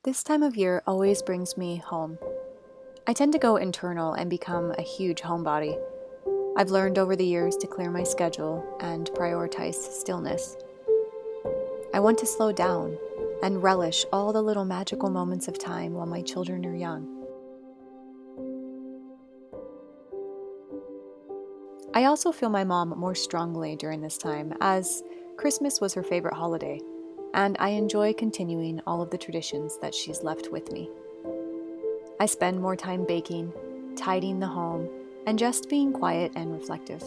This time of year always brings me home. I tend to go internal and become a huge homebody. I've learned over the years to clear my schedule and prioritize stillness. I want to slow down and relish all the little magical moments of time while my children are young. I also feel my mom more strongly during this time, as Christmas was her favorite holiday, and I enjoy continuing all of the traditions that she's left with me. I spend more time baking, tidying the home, and just being quiet and reflective.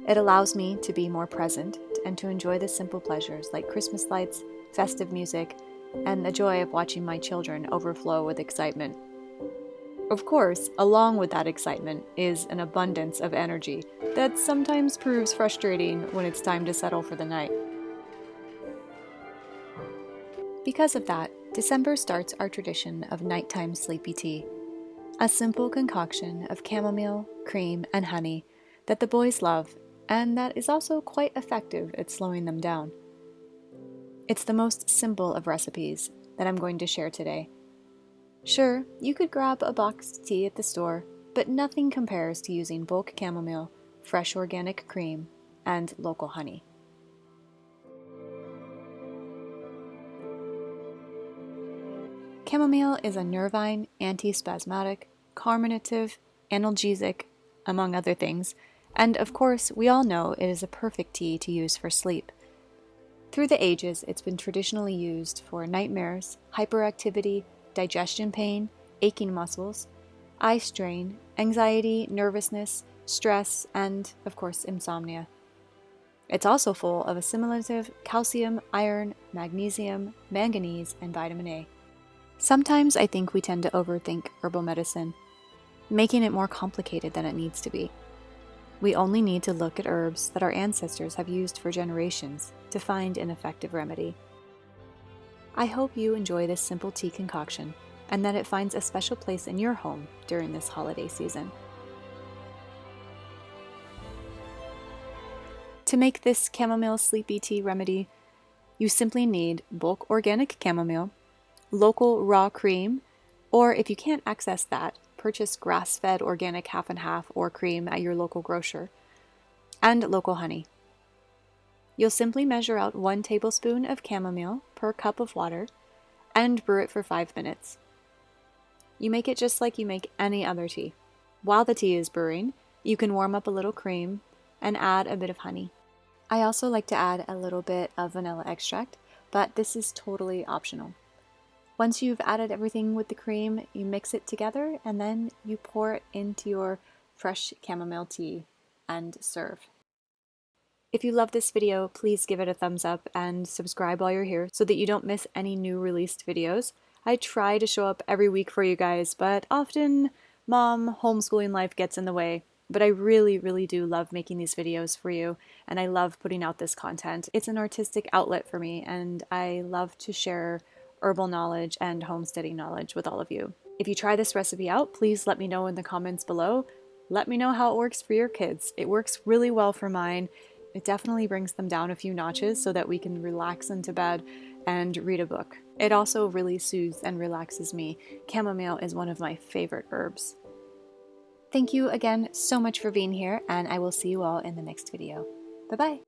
It allows me to be more present and to enjoy the simple pleasures like Christmas lights, festive music, and the joy of watching my children overflow with excitement. Of course, along with that excitement is an abundance of energy that sometimes proves frustrating when it's time to settle for the night. Because of that, December starts our tradition of nighttime sleepy tea, a simple concoction of chamomile, cream, and honey that the boys love and that is also quite effective at slowing them down. It's the most simple of recipes that I'm going to share today. Sure, you could grab a boxed tea at the store, but nothing compares to using bulk chamomile, fresh organic cream, and local honey. Chamomile is a nervine, antispasmodic, carminative, analgesic, among other things, and of course, we all know it is a perfect tea to use for sleep. Through the ages, it's been traditionally used for nightmares, hyperactivity, digestion pain, aching muscles, eye strain, anxiety, nervousness, stress, and, of course, insomnia. It's also full of assimilative calcium, iron, magnesium, manganese, and vitamin A. Sometimes I think we tend to overthink herbal medicine, making it more complicated than it needs to be. We only need to look at herbs that our ancestors have used for generations to find an effective remedy. I hope you enjoy this simple tea concoction and that it finds a special place in your home during this holiday season. To make this chamomile sleepy tea remedy, you simply need bulk organic chamomile, local raw cream, or if you can't access that, purchase grass-fed organic half and half or cream at your local grocer, and local honey. You'll simply measure out 1 tablespoon of chamomile per cup of water and brew it for 5 minutes. You make it just like you make any other tea. While the tea is brewing, you can warm up a little cream and add a bit of honey. I also like to add a little bit of vanilla extract, but this is totally optional. Once you've added everything with the cream, you mix it together and then you pour it into your fresh chamomile tea and serve. If you love this video, please give it a thumbs up and subscribe while you're here so that you don't miss any new released videos. I try to show up every week for you guys, but often mom, homeschooling life gets in the way. But I really, really do love making these videos for you, and I love putting out this content. It's an artistic outlet for me, and I love to share herbal knowledge and homesteading knowledge with all of you. If you try this recipe out, please let me know in the comments below. Let me know how it works for your kids. It works really well for mine. It definitely brings them down a few notches so that we can relax into bed and read a book. It also really soothes and relaxes me. Chamomile is one of my favorite herbs. Thank you again so much for being here, and I will see you all in the next video. Bye-bye.